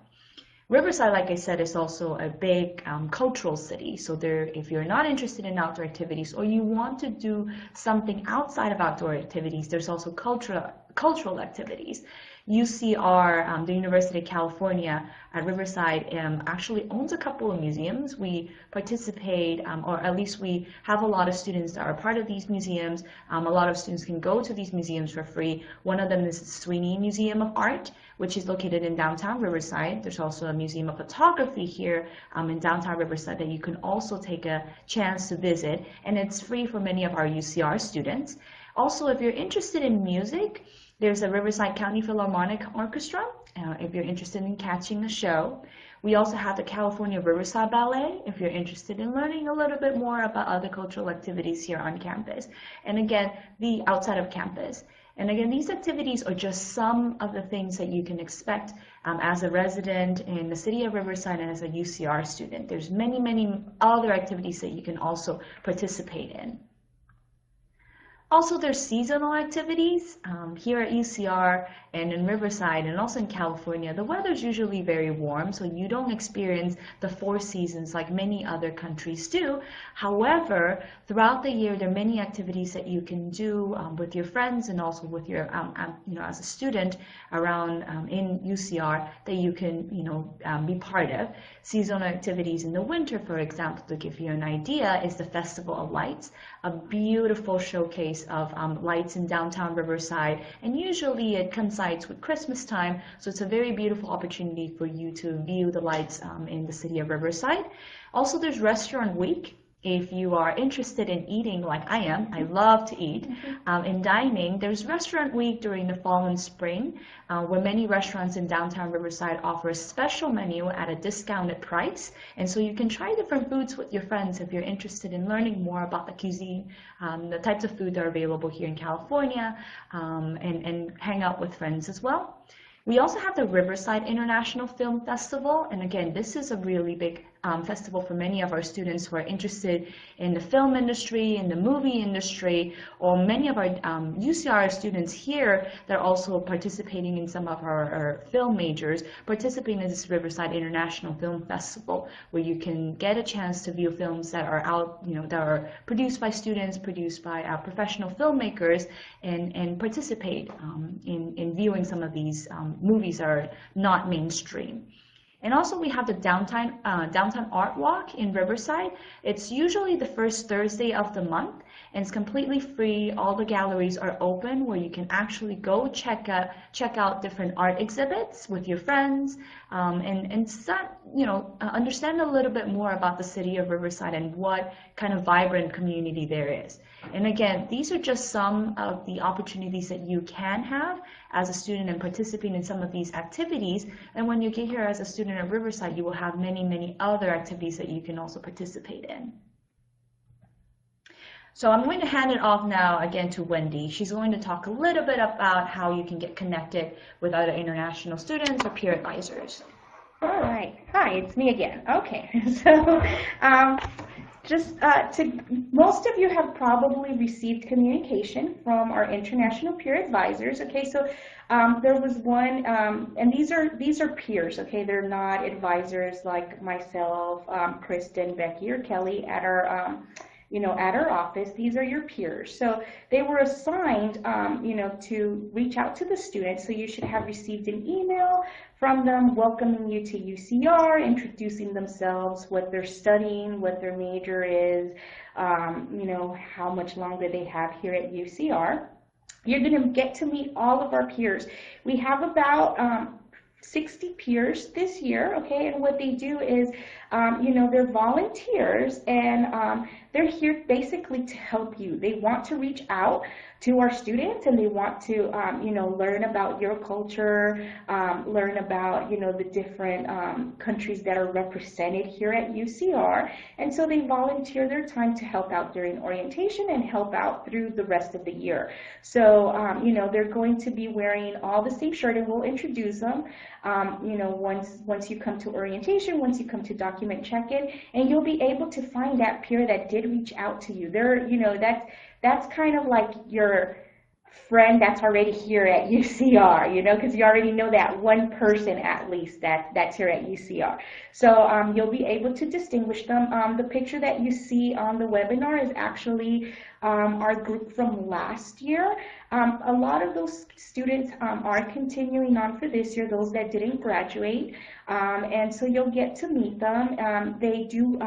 Riverside, like I said, is also a big cultural city. So there, if you're not interested in outdoor activities or you want to do something outside of outdoor activities, there's also cultural activities. UCR, the University of California at Riverside, actually owns a couple of museums. We participate, or at least we have a lot of students that are part of these museums. A lot of students can go to these museums for free. One of them is the Sweeney Museum of Art, which is located in downtown Riverside. There's also a museum of photography here in downtown Riverside that you can also take a chance to visit, and it's free for many of our UCR students. Also, if you're interested in music, there's a Riverside County Philharmonic Orchestra, if you're interested in catching a show. We also have the California Riverside Ballet, if you're interested in learning a little bit more about other cultural activities here on campus. And again, the outside of campus. And again, these activities are just some of the things that you can expect as a resident in the city of Riverside and as a UCR student. There's many, many other activities that you can also participate in. Also, there's seasonal activities here at UCR and in Riverside and also in California. The weather's usually very warm, so you don't experience the 4 seasons like many other countries do. However, throughout the year, there are many activities that you can do with your friends and also with your, as a student around in UCR that you can, be part of. Seasonal activities in the winter, for example, to give you an idea, is the Festival of Lights, a beautiful showcase of lights in downtown Riverside, and usually it coincides with Christmas time, so it's a very beautiful opportunity for you to view the lights in the city of Riverside. Also, there's Restaurant Week. If you are interested in eating like I am, I love to eat, in dining, there's Restaurant Week during the fall and spring, where many restaurants in downtown Riverside offer a special menu at a discounted price. And so you can try different foods with your friends if you're interested in learning more about the cuisine, the types of food that are available here in California, and hang out with friends as well. We also have the Riverside International Film Festival, and again, this is a really big festival for many of our students who are interested in the film industry, in the movie industry, or many of our UCR students here that are also participating in some of our film majors, participating in this Riverside International Film Festival, where you can get a chance to view films that are out, that are produced by students, produced by professional filmmakers, and participate in viewing some of these movies that are not mainstream. And also we have the downtown art walk in Riverside. It's usually the first Thursday of the month, and it's completely free. All the galleries are open where you can actually go check out different art exhibits with your friends, and start, understand a little bit more about the city of Riverside and what kind of vibrant community there is. And again, these are just some of the opportunities that you can have as a student and participating in some of these activities. And when you get here as a student at Riverside, you will have many, many other activities that you can also participate in. So I'm going to hand it off now again to Wendy. She's going to talk a little bit about how you can get connected with other international students or peer advisors. All right. Hi, it's me again. Okay. So most of you have probably received communication from our international peer advisors. Okay, so there was one, and these are peers. Okay, they're not advisors like myself, Kristen, Becky, or Kelly at our at our office. These are your peers. So they were assigned, to reach out to the students. So you should have received an email from them welcoming you to UCR, introducing themselves, what they're studying, what their major is, how much longer they have here at UCR. You're going to get to meet all of our peers. We have about 60 peers this year, okay, and what they do is, they're volunteers, and they're here basically to help you. They want to reach out to our students, and they want to, learn about your culture, learn about, the different countries that are represented here at UCR, and so they volunteer their time to help out during orientation and help out through the rest of the year. So, they're going to be wearing all the same shirt, and we'll introduce them, once you come to orientation, once you come to document check-in, and you'll be able to find that peer that did reach out to you. They're, that's kind of like your friend that's already here at UCR, because you already know that one person at least that's here at UCR. So you'll be able to distinguish them. The picture that you see on the webinar is actually our group from last year. A lot of those students are continuing on for this year, those that didn't graduate, and so you'll get to meet them. They do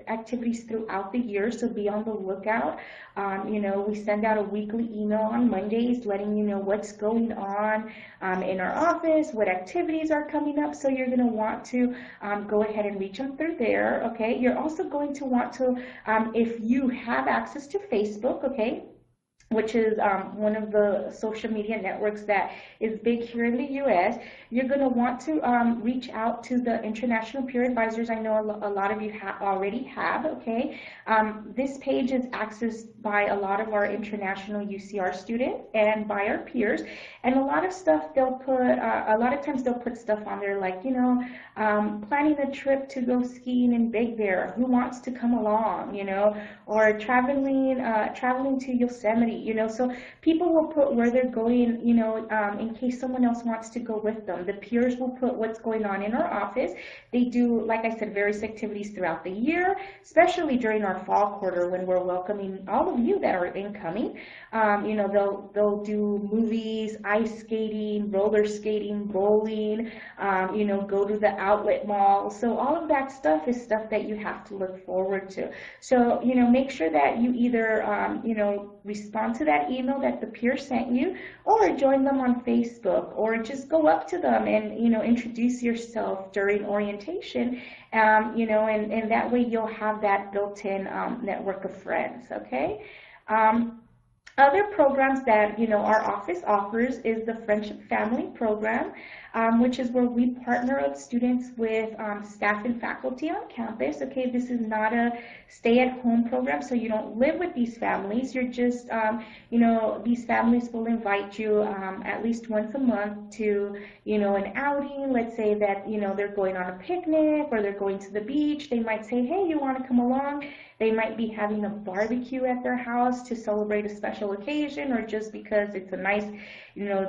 activities throughout the year, so be on the lookout. We send out a weekly email on Mondays letting you know what's going on in our office, what activities are coming up, so you're going to want to go ahead and reach them through there, okay? You're also going to want to, if you have access to Facebook, okay, which is one of the social media networks that is big here in the U.S., you're going to want to reach out to the international peer advisors. I know a lot of you already have, okay? This page is accessed by a lot of our international UCR students and by our peers, and a lot of stuff they'll put, a lot of times they'll put stuff on there like, planning a trip to go skiing in Big Bear, who wants to come along, or traveling to Yosemite, so people will put where they're going, in case someone else wants to go with them. The peers will put what's going on in our office. They do, like I said, various activities throughout the year, especially during our fall quarter when we're welcoming all of you that are incoming. They'll do movies, ice skating, roller skating, bowling, go to the outlet mall. So all of that stuff is stuff that you have to look forward to. So, make sure that you either, respond to that email that the peer sent you, or join them on Facebook, or just go up to them and, introduce yourself during orientation, and that way you'll have that built-in network of friends, okay? Other programs that, our office offers is the Friendship Family Program, which is where we partner up students with staff and faculty on campus. Okay, this is not a stay-at-home program, so you don't live with these families. You're just, these families will invite you at least once a month to, an outing. Let's say that, they're going on a picnic or they're going to the beach. They might say, hey, you want to come along? They might be having a barbecue at their house to celebrate a special occasion, or just because it's a nice,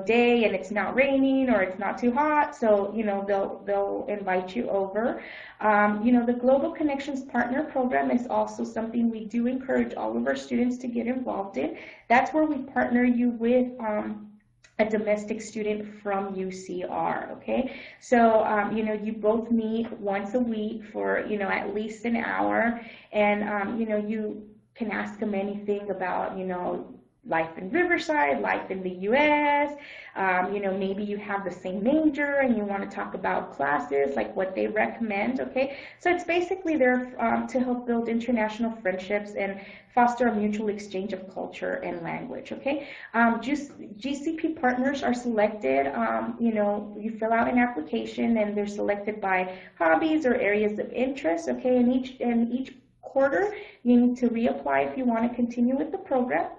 day and it's not raining or it's not too hot. So, they'll invite you over. The Global Connections Partner Program is also something we do encourage all of our students to get involved in. That's where we partner you with a domestic student from UCR, okay? So, you both meet once a week for, at least an hour, and, you can ask them anything about, life in Riverside, life in the US. Maybe you have the same major and you want to talk about classes, like what they recommend, okay? So it's basically there to help build international friendships and foster a mutual exchange of culture and language, okay? GCP partners are selected, you fill out an application and they're selected by hobbies or areas of interest, okay? And each quarter, you need to reapply if you want to continue with the program,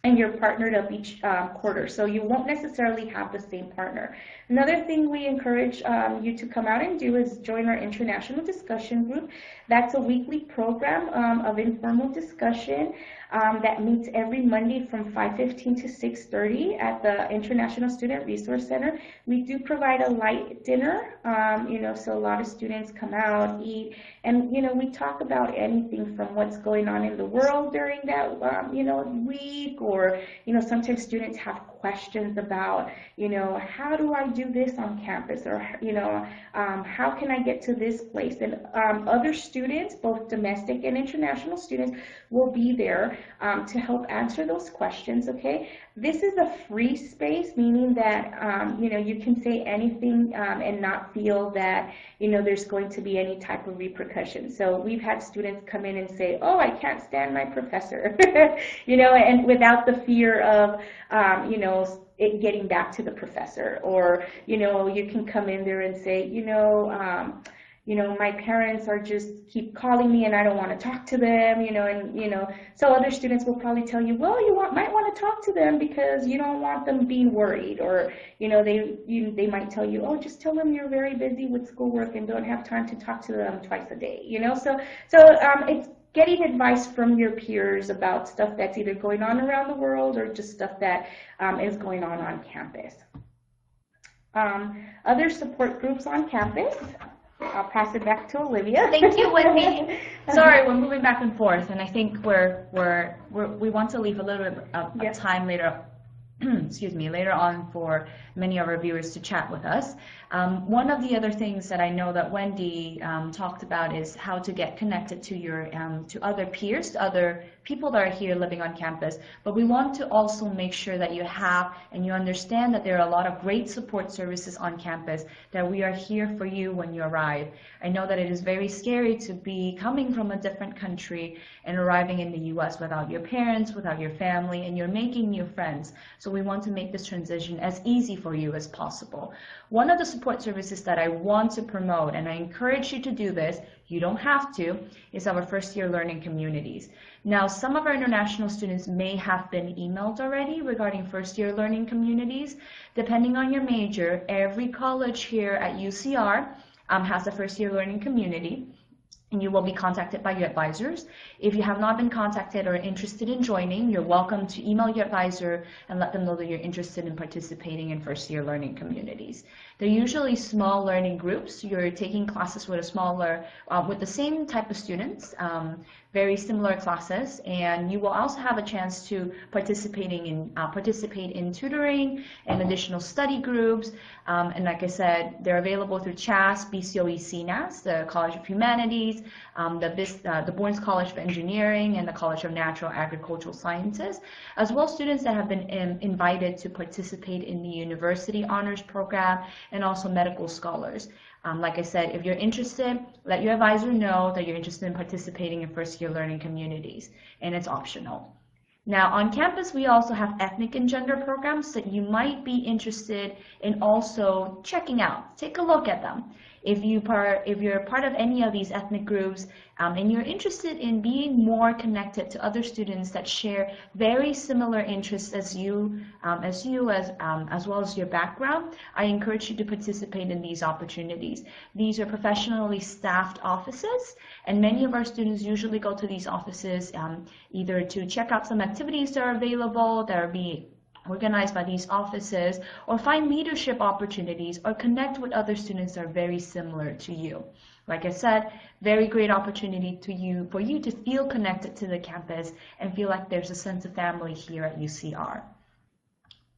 and you're partnered up each quarter, so you won't necessarily have the same partner. Another thing we encourage you to come out and do is join our international discussion group. That's a weekly program of informal discussion that meets every Monday from 5:15 to 6:30 at the International Student Resource Center. We do provide a light dinner, so a lot of students come out, eat, and we talk about anything from what's going on in the world during that week, or sometimes students have questions about how do I do this on campus, or how can I get to this place, and other students, both domestic and international students, will be there to help answer those questions, okay? This is a free space, meaning that you can say anything and not feel that there's going to be any type of repercussion. So we've had students come in and say, oh, I can't stand my professor, and without the fear of it getting back to the professor, or you can come in there and say, my parents are just keep calling me and I don't want to talk to them, so other students will probably tell you, well, might want to talk to them because you don't want them being worried, or they might tell you, oh, just tell them you're very busy with schoolwork and don't have time to talk to them twice a day, so it's getting advice from your peers about stuff that's either going on around the world or just stuff that is going on campus. Other support groups on campus. I'll pass it back to Olivia. Thank you, Wendy. Sorry, we're moving back and forth, and I think we want to leave a little bit of time later. Excuse me, later on for many of our viewers to chat with us. One of the other things that I know that Wendy talked about is how to get connected to your to other peers, to other people that are here living on campus. But we want to also make sure that you have and you understand that there are a lot of great support services on campus, that we are here for you when you arrive. I know that it is very scary to be coming from a different country and arriving in the US without your parents, without your family, and you're making new friends. So we want to make this transition as easy for you as possible. One of the support services that I want to promote, and I encourage you to do this, you don't have to, is our first year learning communities. Now, some of our international students may have been emailed already regarding first year learning communities. Depending on your major, every college here at UCR has a first year learning community, and you will be contacted by your advisors. If you have not been contacted or interested in joining, you're welcome to email your advisor and let them know that you're interested in participating in first year learning communities. They're usually small learning groups. You're taking classes with with the same type of students, very similar classes, and you will also have a chance to participate in tutoring and additional study groups. And like I said, they're available through CHAS, BCOE CNAS, the College of Humanities, the Bournes College of Engineering, and the College of Natural Agricultural Sciences, as well as students that have been invited to participate in the University Honors Program, and also medical scholars. Like I said, if you're interested, let your advisor know that you're interested in participating in first year learning communities, and it's optional. Now, on campus, we also have ethnic and gender programs that you might be interested in also checking out. Take a look at them. If you're part of any of these ethnic groups and you're interested in being more connected to other students that share very similar interests as well as your background, I encourage you to participate in these opportunities. These are professionally staffed offices, and many of our students usually go to these offices either to check out some activities that are available that are being organized by these offices, or find leadership opportunities, or connect with other students that are very similar to you. Like I said, very great opportunity for you to feel connected to the campus and feel like there's a sense of family here at UCR.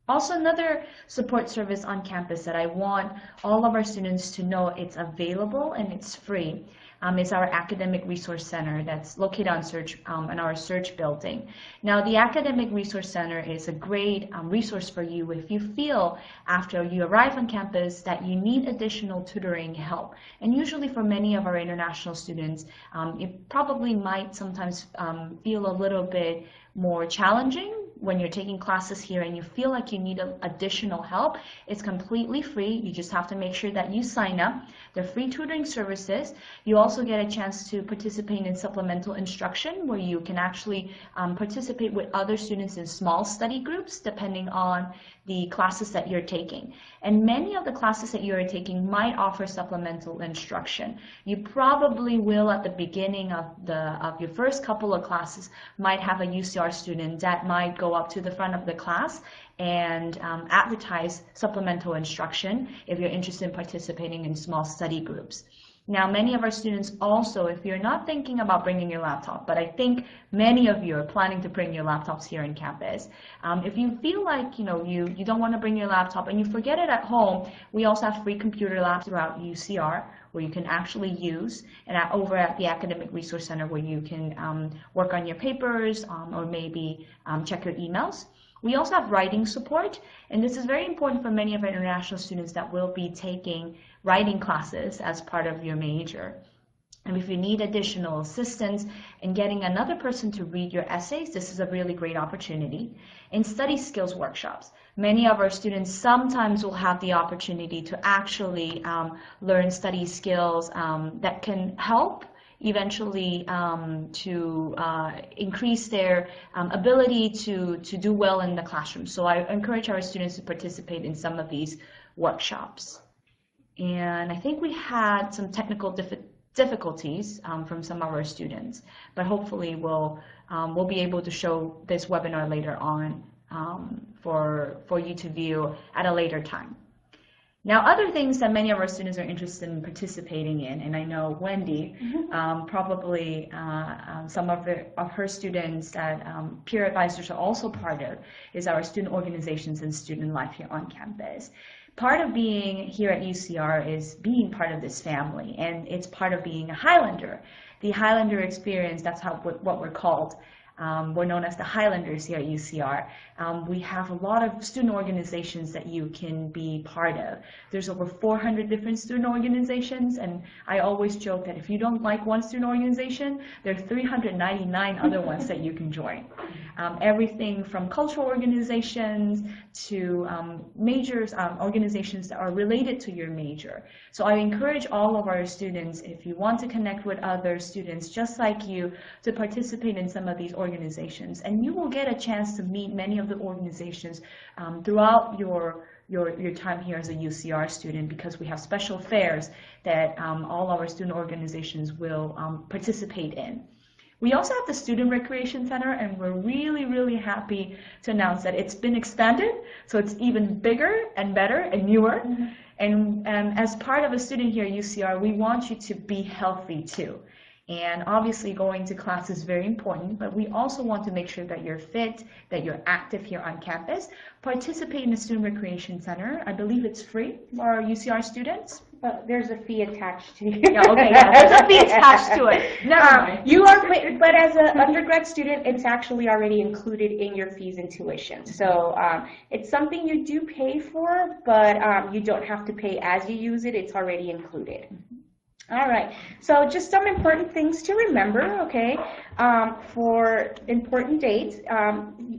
Also, another support service on campus that I want all of our students to know it's available and it's free is our Academic Resource Center that's located on in our Search building. Now, the Academic Resource Center is a great resource for you if you feel after you arrive on campus that you need additional tutoring help. And usually for many of our international students, it probably might sometimes feel a little bit more challenging when you're taking classes here and you feel like you need additional help. It's completely free. You just have to make sure that you sign up. They're free tutoring services. You also get a chance to participate in supplemental instruction where you can actually participate with other students in small study groups depending on the classes that you're taking. And many of the classes that you are taking might offer supplemental instruction. You probably will at the beginning of your first couple of classes might have a UCR student that might go up to the front of the class and advertise supplemental instruction if you're interested in participating in small study groups. Now, many of our students also, if you're not thinking about bringing your laptop, but I think many of you are planning to bring your laptops here on campus, if you feel like you don't want to bring your laptop and you forget it at home, we also have free computer labs throughout UCR where you can actually use, and over at the Academic Resource Center where you can work on your papers or maybe check your emails. We also have writing support, and this is very important for many of our international students that will be taking writing classes as part of your major. And if you need additional assistance in getting another person to read your essays, this is a really great opportunity. In study skills workshops, many of our students sometimes will have the opportunity to actually learn study skills that can help eventually to increase their ability to do well in the classroom. So I encourage our students to participate in some of these workshops. And I think we had some technical difficulties from some of our students, but hopefully we'll be able to show this webinar later on for you to view at a later time. Now, other things that many of our students are interested in participating in, and I know Wendy, probably some of her students that peer advisors are also part of, is our student organizations and student life here on campus. Part of being here at UCR is being part of this family, and it's part of being a Highlander. The Highlander experience, that's what we're called. We're known as the Highlanders here at UCR. We have a lot of student organizations that you can be part of. There's over 400 different student organizations, and I always joke that if you don't like one student organization, there are 399 other ones that you can join. Everything from cultural organizations to major organizations that are related to your major. So I encourage all of our students, if you want to connect with other students just like you, to participate in some of these organizations, and you will get a chance to meet many of the organizations throughout your time here as a UCR student, because we have special fairs that all our student organizations will participate in. We also have the Student Recreation Center, and we're really, really happy to announce that it's been expanded, so it's even bigger and better and newer. And as part of a student here at UCR, we want you to be healthy too. And obviously going to class is very important, but we also want to make sure that you're fit, that you're active here on campus. Participate in the Student Recreation Center. I believe it's free for our UCR students. There's a fee attached to it. Yeah, okay, yeah, there's a fee attached to it. Never mind. You are, but as an undergrad student, it's actually already included in your fees and tuition. So it's something you do pay for, but you don't have to pay as you use it. It's already included. All right, so just some important things to remember, okay, for important dates.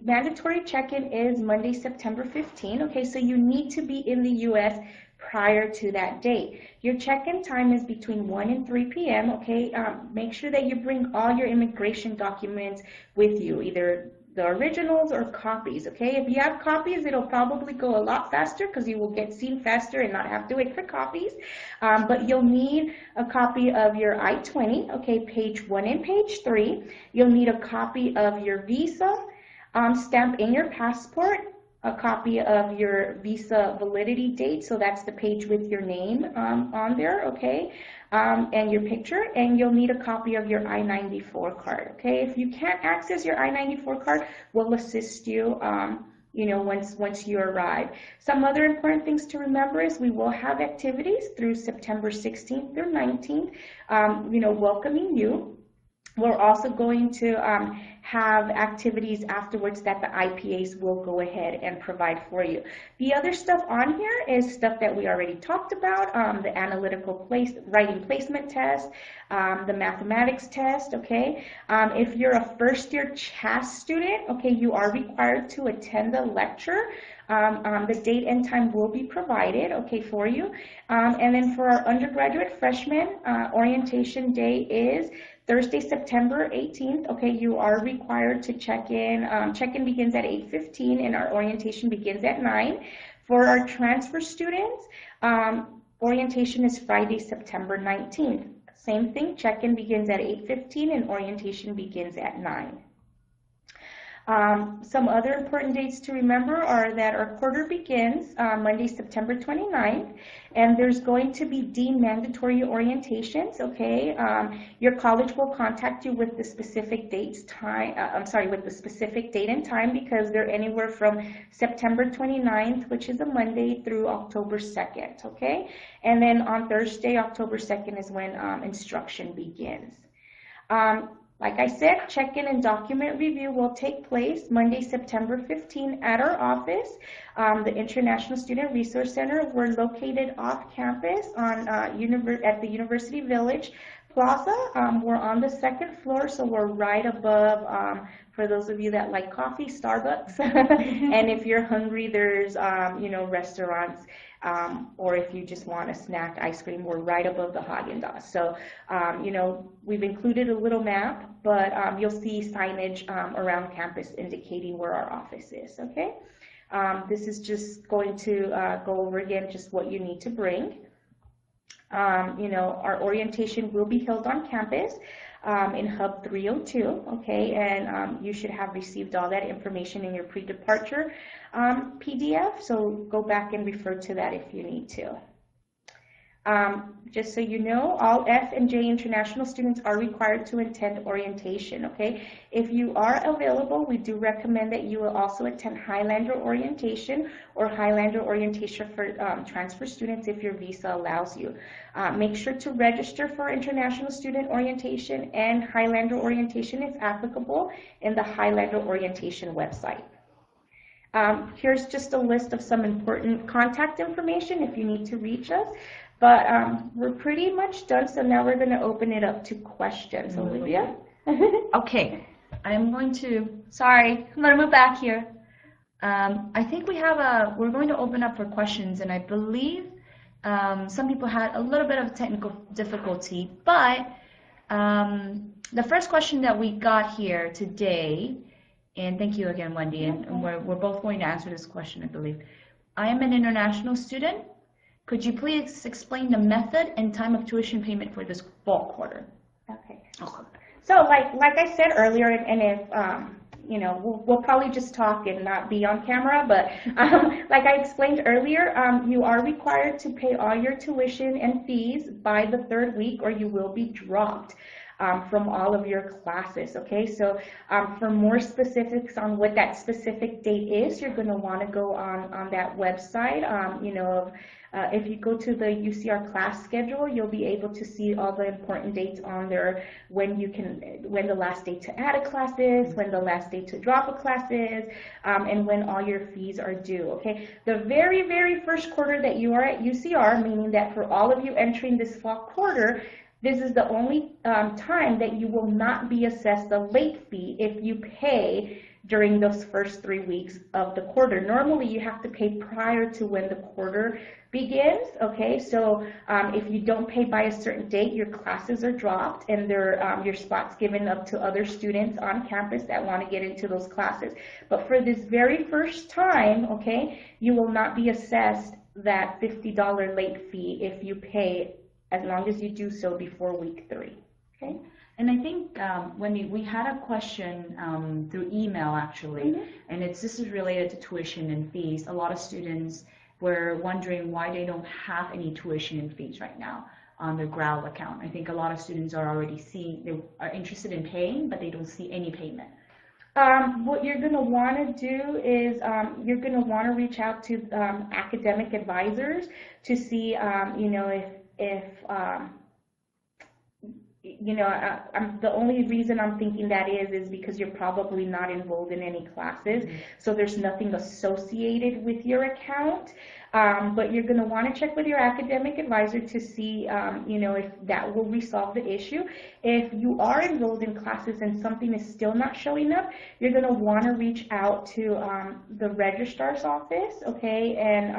Mandatory check-in is Monday, September 15, okay, so you need to be in the U.S. prior to that date. Your check-in time is between 1 and 3 p.m., okay. Make sure that you bring all your immigration documents with you, either the originals or copies, okay? If you have copies, it'll probably go a lot faster because you will get seen faster and not have to wait for copies. But you'll need a copy of your I-20, okay, page 1 and page 3. You'll need a copy of your visa stamp in your passport, a copy of your visa validity date, so that's the page with your name on there, okay, and your picture, and you'll need a copy of your I-94 card, okay? If you can't access your I-94 card, we'll assist you once you arrive. Some other important things to remember is we will have activities through September 16th through 19th, welcoming you. We're also going to have activities afterwards that the IPAs will go ahead and provide for you. The other stuff on here is stuff that we already talked about, the analytical writing placement test, the mathematics test, okay? If you're a first-year CHAS student, okay, you are required to attend the lecture. The date and time will be provided, okay, for you. And then for our undergraduate freshmen, orientation day is Thursday, September 18th. Okay, you are required to check in. Check-in begins at 8:15 and our orientation begins at 9. For our transfer students, orientation is Friday, September 19th. Same thing, check-in begins at 8:15 and orientation begins at 9. Some other important dates to remember are that our quarter begins Monday, September 29th, and there's going to be deemed mandatory orientations, okay? Your college will contact you with the specific with the specific date and time, because they're anywhere from September 29th, which is a Monday, through October 2nd, okay? And then on Thursday, October 2nd is when instruction begins. Like I said, check-in and document review will take place Monday, September 15 at our office, the International Student Resource Center. We're located off campus at the University Village Plaza. We're on the second floor, so we're right above, for those of you that like coffee, Starbucks. And if you're hungry, there's, restaurants. Or if you just want a snack, ice cream, we're right above the Haagen-Dazs. So, we've included a little map, but you'll see signage around campus indicating where our office is, okay? This is just going to go over again just what you need to bring. Our orientation will be held on campus in Hub 302, okay? And you should have received all that information in your pre-departure PDF, so go back and refer to that if you need to. Just so you know, all F and J international students are required to attend orientation, okay? If you are available, we do recommend that you will also attend Highlander orientation or Highlander orientation for transfer students if your visa allows you. Make sure to register for international student orientation and Highlander orientation if applicable in the Highlander orientation website. Here's just a list of some important contact information if you need to reach us. But we're pretty much done, so now we're going to open it up to questions. Olivia? Okay, I'm going to move back here. I think we're going to open up for questions, and I believe some people had a little bit of technical difficulty, but the first question that we got here today, and thank you again, Wendy, and we're both going to answer this question, I believe. I am an international student. Could you please explain the method and time of tuition payment for this fall quarter? Okay. So like I said earlier, and if we'll probably just talk and not be on camera, but like I explained earlier, you are required to pay all your tuition and fees by the 3rd week, or you will be dropped from all of your classes, okay? So for more specifics on what that specific date is, you're going to want to go on that website, if you go to the UCR class schedule, you'll be able to see all the important dates on there, when the last date to add a class is, when the last date to drop a class is, and when all your fees are due, okay? The very, very first quarter that you are at UCR, meaning that for all of you entering this fall quarter, this is the only time that you will not be assessed a late fee if you pay during those first 3 weeks of the quarter. Normally, you have to pay prior to when the quarter begins, okay? So if you don't pay by a certain date, your classes are dropped and your spots given up to other students on campus that want to get into those classes. But for this very first time, okay, you will not be assessed that $50 late fee if you pay, as long as you do so before week 3, okay? And I think, Wendy, we had a question through email, actually, and this is related to tuition and fees. A lot of students were wondering why they don't have any tuition and fees right now on their GROW account. I think a lot of students are already they are interested in paying, but they don't see any payment. What you're going to want to do is you're going to want to reach out to academic advisors to see, the only reason I'm thinking that is because you're probably not enrolled in any classes, so there's nothing associated with your account. But you're going to want to check with your academic advisor to see, if that will resolve the issue. If you are enrolled in classes and something is still not showing up, you're going to want to reach out to the registrar's office, okay? And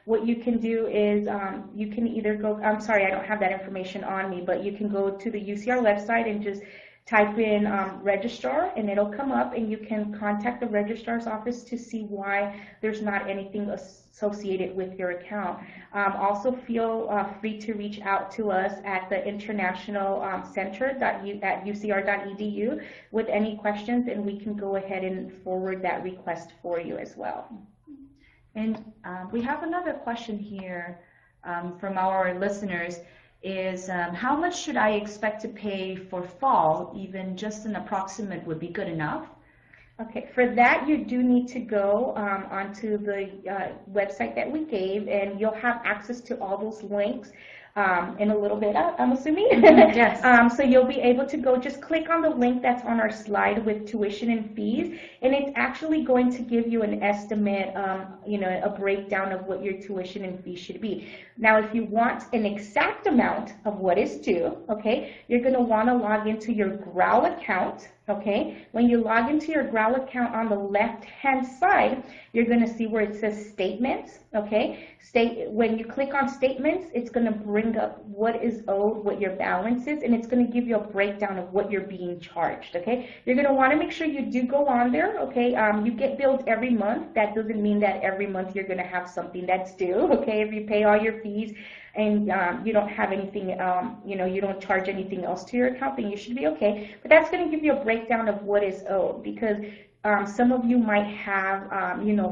what you can do is you can either go, I'm sorry, I don't have that information on me, but you can go to the UCR website and just type in registrar and it'll come up, and you can contact the registrar's office to see why there's not anything associated with your account. Also feel free to reach out to us at the International Center at ucr.edu with any questions, and we can go ahead and forward that request for you as well. And we have another question here from our listeners is how much should I expect to pay for fall? Even just an approximate would be good enough. Okay, for that you do need to go onto the website that we gave, and you'll have access to all those links in a little bit, I'm assuming. Yes. So you'll be able to go, just click on the link that's on our slide with tuition and fees, and it's actually going to give you an estimate, a breakdown of what your tuition and fees should be. Now, if you want an exact amount of what is due, okay, you're going to want to log into your GROW account. Okay, when you log into your GROW account, on the left-hand side, you're going to see where it says statements. Okay, when you click on statements, it's going to bring up what is owed, what your balance is, and it's going to give you a breakdown of what you're being charged. Okay, you're going to want to make sure you do go on there. Okay, you get billed every month. That doesn't mean that every month you're going to have something that's due. Okay, if you pay all your fees and you don't have anything, you don't charge anything else to your account, then you should be okay. But that's going to give you a breakdown of what is owed, because some of you might have,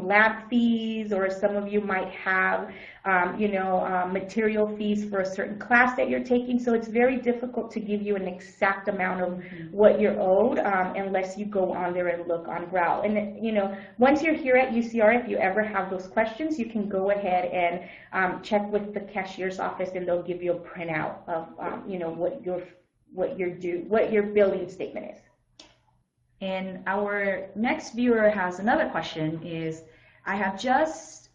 lab fees, or some of you might have, material fees for a certain class that you're taking. So it's very difficult to give you an exact amount of what you're owed unless you go on there and look on GROW. And, once you're here at UCR, if you ever have those questions, you can go ahead and check with the cashier's office, and they'll give you a printout of, what your billing statement is. And our next viewer has another question is, I have just,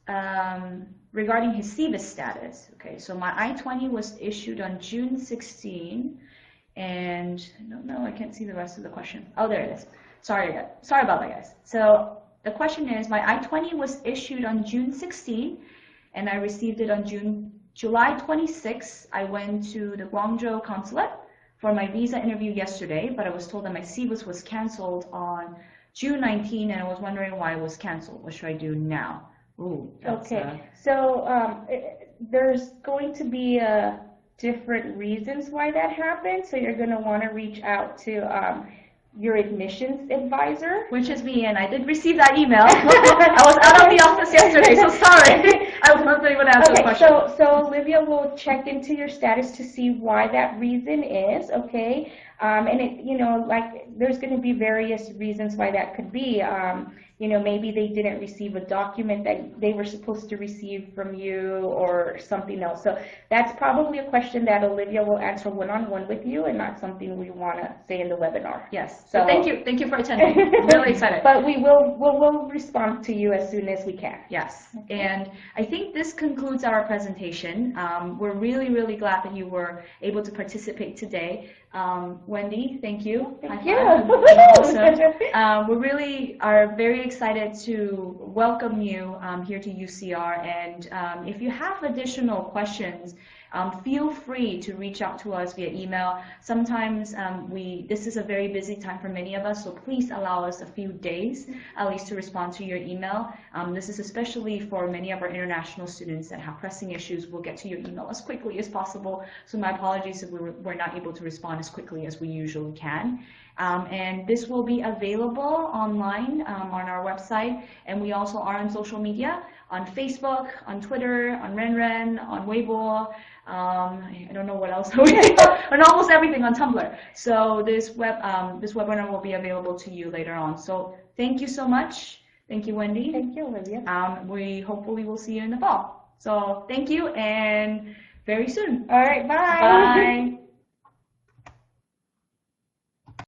regarding his CBIS status. Okay, so my I-20 was issued on June 16, and I don't know, I can't see the rest of the question. Oh, there it is. Sorry about that, guys. So the question is, my I-20 was issued on June 16, and I received it on July 26. I went to the Guangzhou consulate for my visa interview yesterday, but I was told that my CBIS was canceled on June 19, and I was wondering why it was canceled. What should I do now? Ooh, okay, so there's going to be different reasons why that happened, so you're going to want to reach out to your admissions advisor. Which is me, and I did receive that email. I was out of the office yesterday, so sorry. I was not able to answer the question. So Olivia will check into your status to see why that reason is, okay? And it, there's going to be various reasons why that could be. Maybe they didn't receive a document that they were supposed to receive from you, or something else. So that's probably a question that Olivia will answer one-on-one with you, and not something we want to say in the webinar. Yes. So thank you for attending. I'm really excited. But we'll respond to you as soon as we can. Yes. Okay. And I think this concludes our presentation. We're really, really glad that you were able to participate today. Wendy, thank you. Thank you. Also, we really are very excited to welcome you here to UCR. And if you have additional questions, feel free to reach out to us via email. Sometimes this is a very busy time for many of us, so please allow us a few days at least to respond to your email. This is especially for many of our international students that have pressing issues. We'll get to your email as quickly as possible, so my apologies if we're not able to respond as quickly as we usually can. And this will be available online on our website, and we also are on social media, on Facebook, on Twitter, on Renren, on Weibo, I don't know what else, on almost everything, on Tumblr. So this webinar will be available to you later on. So thank you so much. Thank you, Wendy. Thank you, Olivia. We hopefully will see you in the fall. So thank you, and very soon. All right, bye. Bye.